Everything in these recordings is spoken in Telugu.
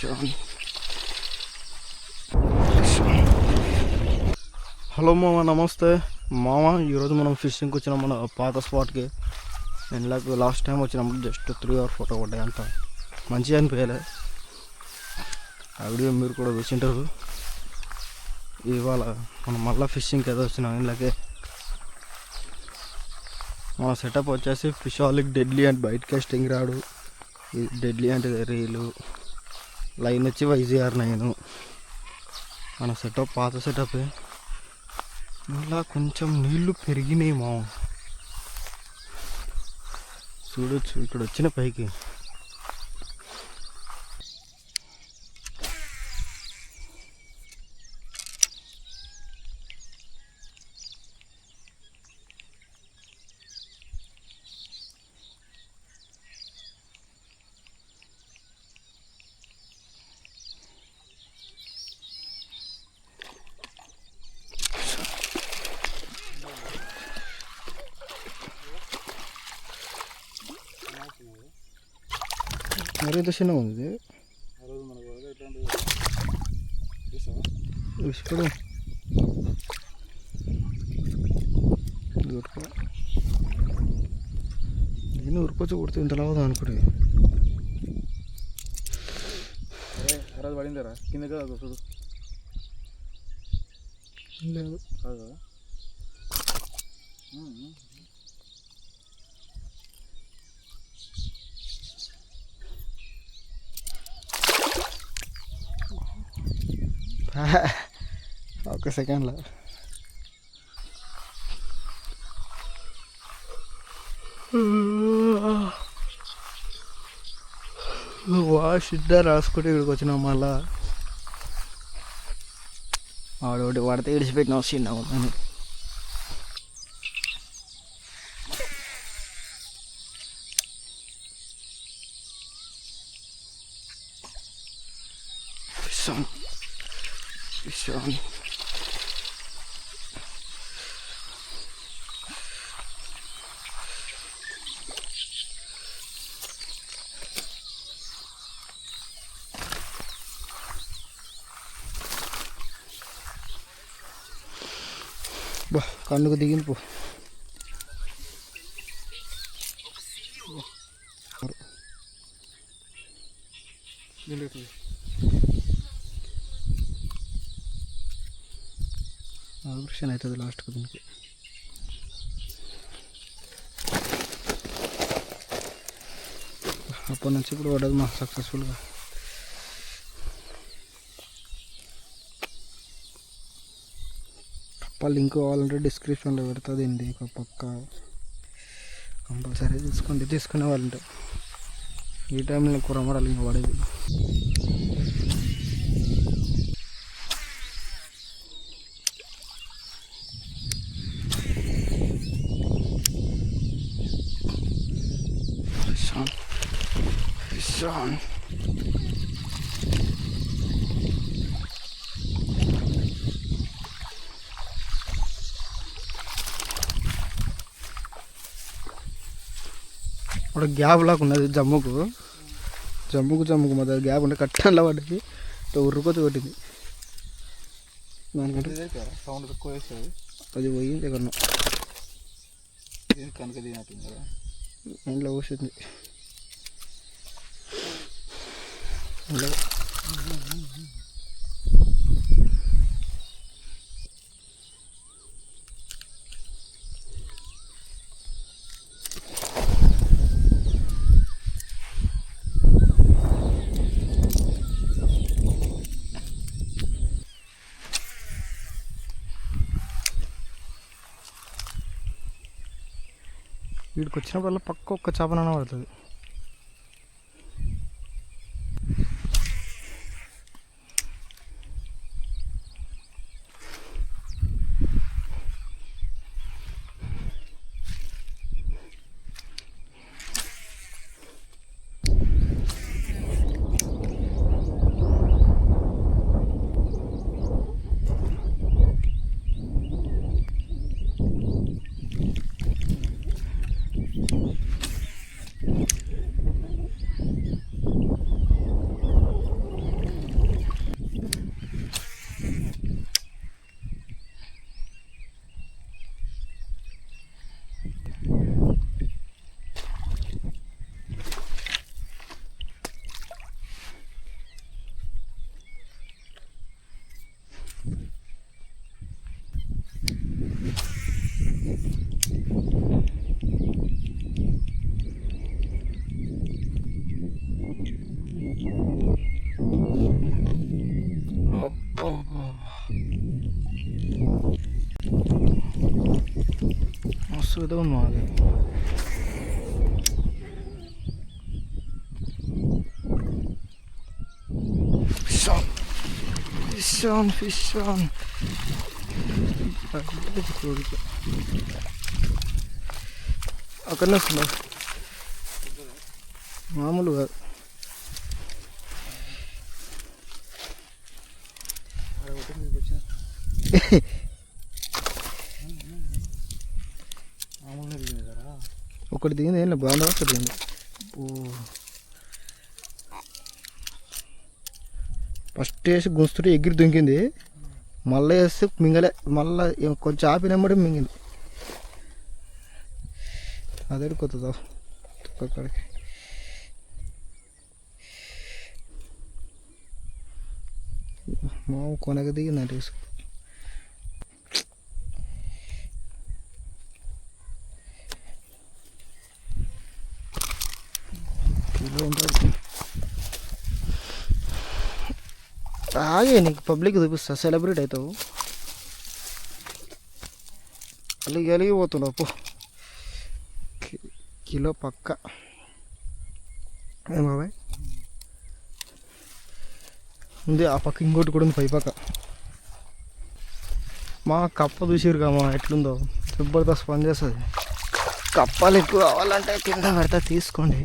హలో మామ, నమస్తే మామ. ఈరోజు మనం ఫిషింగ్కి వచ్చినాం మన పాత స్పాట్కి. నేను లాస్ట్ టైం వచ్చినప్పుడు జస్ట్ 3 hours ఫోటో పడ్డాయి, అంత మంచిగా అనిపించలే. ఆ వీడియో మీరు కూడా వచ్చింటారు. ఇవాళ మనం మళ్ళీ ఫిషింగ్కి ఏదో వచ్చినాం. ఇందులోకి మన సెటప్ వచ్చేసి ఫిషాలిక్ డెడ్లీ అండ్ బైట్ కాస్టింగ్ రాడు. డెడ్లీ అంటే రీలు, లైన్ వచ్చి YZR9. మన సెటప్ పాత సెటపే. ఇలా కొంచెం నీళ్లు పెరిగినాయి మా, చూడొచ్చు ఇక్కడ వచ్చిన పైకి. మరి ఇంత చిన్నగా ఉంది ఇప్పుడు. నేను ఉరికొచ్చి కొడితే ఇంతలా అవుతుంది అనుకుంటే పడిందరా కింద కదా చూడు. లేదు కాదు ఒక సెకండ్లో వాష్ ఇద్దరు రాసుకుంటే ఇక్కడికి వచ్చినాం. మళ్ళా వాడు వాడితే ఇడిచిపెట్టిన చిన్న అని. బా కన్నుకు దిగింది పో. ఆపరేషన్ అవుతుంది లాస్ట్కు దీనికి. అప్పటి నుంచి ఇప్పుడు పడదు మా సక్సెస్ఫుల్గా. లింక్ కావాలంటే డిస్క్రిప్షన్లో పెడుతుంది. అండి ఒక పక్క కంపల్సరీ తీసుకునే వాళ్ళంటే ఈ టైంలో కూరమరాలు ఇంకా పడేది. ఒక గ్యాప్ లాగా ఉన్నది జమ్ముకు మధ్య గ్యాప్ ఉంటే కట్టంలా పడ్డది. ఉర్రుకొచ్చి కొట్టింది. దానికంటే సౌండ్ తక్కువ వేస్తుంది. అది పోయింది ఎక్కడన్నా కనుక తినట్టుంది కదా, ఇంట్లో పోసింది. వీడికి వచ్చినప్పుడల్లా పక్క ఒక్క చేపనైనా పడుతుంది. మస్తు ఏదో ఉంది మాది. ఫిష్ ఆన్ అక్కడనే వస్తుందా మామూలు కాదు. మామూలుగా దిగింది కదా. ఒకటి దిగింది ఏం లేదు, బాగుందా ఒకటి దిగింది. ఫస్ట్ వేసి గుంస్తుంటే ఎగిరి దుంకింది, మళ్ళీ వేస్తే మింగలే, మళ్ళీ కొంచెం ఆపినమ్మడే మింగింది. అదే కొత్తదా అక్కడికి. మా కొనక దిగిందంటే కిలో ఉంటుంది. ఆగే నీకు పబ్లిక్ చూపిస్తా, సెలబ్రేట్ అవుతావు. అలిగి అలిగిపోతున్నావు పో. కిలో పక్క ఏం బాబాయ్ ఉంది. ఆ పక్క ఇంకోటి కూడా ఉంది, పై పక్క. మా కప్ప చూసిరు కమ్మా ఎట్లుందో, జబర్దస్త్ పని చేస్తుంది. కప్పలు ఎక్కువ కావాలంటే కింద పెడతా తీసుకోండి.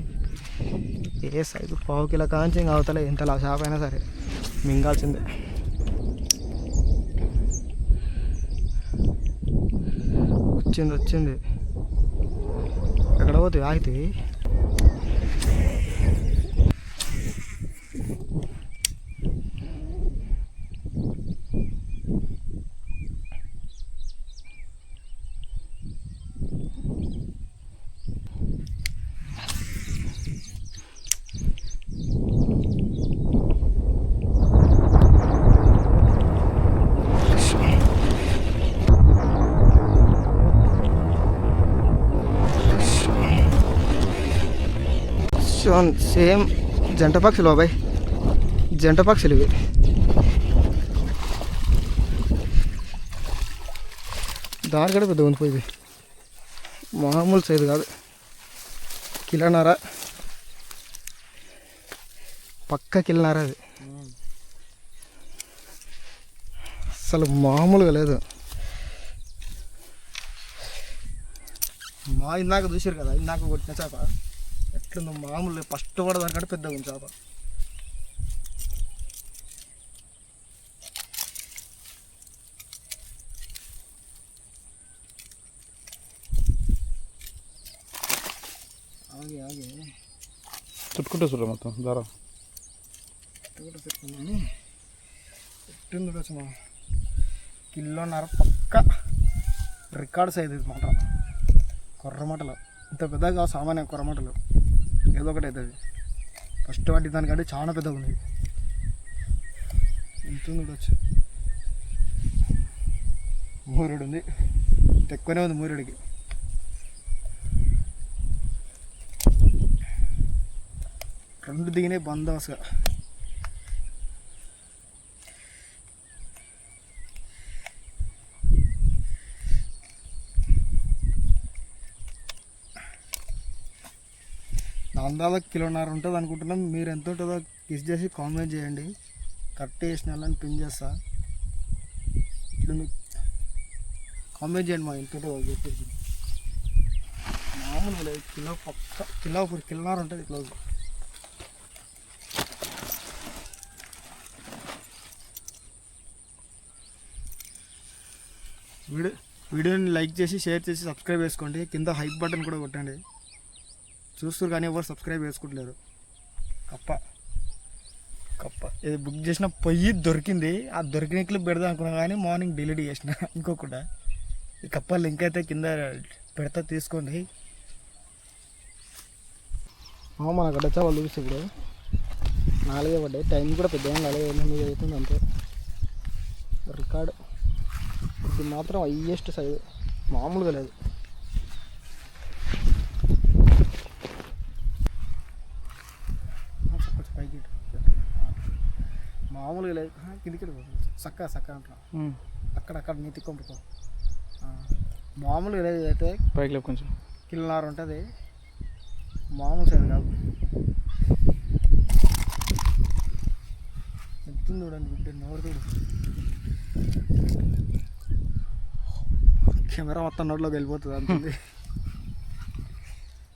ఏ సైజు పావు కిలో కాంచి ఇంకా అవతలే ఎంతలా షాప్ అయినా సరే మింగాల్సిందే. వచ్చింది ఎక్కడ పోతాయి ఆగితే. సేమ్ జంట పక్షులు బాబాయ్, జంట పక్షులు ఇవి. దానికంటే పెద్ద ఉండిపోయింది, మామూలు సైజు కాదు. కిలోన్నర పక్క కిలోన్నర అది, అసలు మామూలుగా లేదు. మా ఇందాక చూసారు కదా, ఇందాక కొట్టిన చేప ఎట్లుందో మామూలు. ఫస్ట్ కూడా దానికంటే పెద్దగా ఉంది చేప. ఆగి చుట్టుకుంటే చూడ మొత్తం దారా పెట్టుకున్నాను. ఎట్టుంది వచ్చి మా కిలోన్నర పక్క రికార్డ్ సైజ్ ఇది మాట. కొర్రమటలు ఇంత పెద్దగా సామాన్య కొర్రమటలు ఏదో ఒకటి అవుతుంది. ఫస్ట్ వాటి దానికంటే చాలా పెద్దగా ఉంది. ఇంత వచ్చి మూరుడు ఉంది, ఎక్కువనే ఉంది మూరుడికి. రెండు దిగినాయి బందోబస్తుగా. అందాల కిలోన్నర ఉంటుంది అనుకుంటున్నాం. మీరు ఎంత ఉంటుందో కిస్ చేసి కామెంట్ చేయండి. కరెక్ట్ చేసిన వాళ్ళని పిన్ చేస్తా. ఇట్లా కామెంట్ చేయండి, మా ఎంత ఉంటుందో చెప్పేసి. మామూలుగా లేదు, కిలో పక్క కిలోన్నర ఉంటుంది క్లోజ్. వీడియోని లైక్ చేసి షేర్ చేసి సబ్స్క్రైబ్ చేసుకోండి. కింద హైప్ బటన్ కూడా కొట్టండి. చూస్తారు కానీ ఎవరు సబ్స్క్రైబ్ చేసుకుంటలేరు. కప్ప ఇది బుక్ చేసిన పొయ్యి దొరికింది. ఆ దొరికిన క్లిప్ పెడదాం అనుకున్నా కానీ మార్నింగ్ డిలీట్ చేసిన ఇంకొకటి. ఈ కప్ప లింక్ అయితే కింద పెడతా, తీసుకోండి. మన గడ్డ వాళ్ళు చూస్తే ఇప్పుడు 4 పడ్డాయి. టైం కూడా పెద్ద 4 అవుతుంది అంతే. రికార్డు ఇది మాత్రం హైయెస్ట్ సైజు, మామూలుగా లేదు. పైకి మామూలుగా లేదు, కిందికి సక్క అంటున్నా. అక్కడ నీ తిక్కొంపుకో. మామూలుగా లేదు అయితే పైకి లేపు కొంచెం. కిలోన్నర ఉంటుంది, మామూలు సైజు కాదు. ఎత్తుంది చూడండి బిడ్డ, నోరు చూడు. కెమెరా మొత్తం నోట్లోకి వెళ్ళిపోతుంది అంతుంది.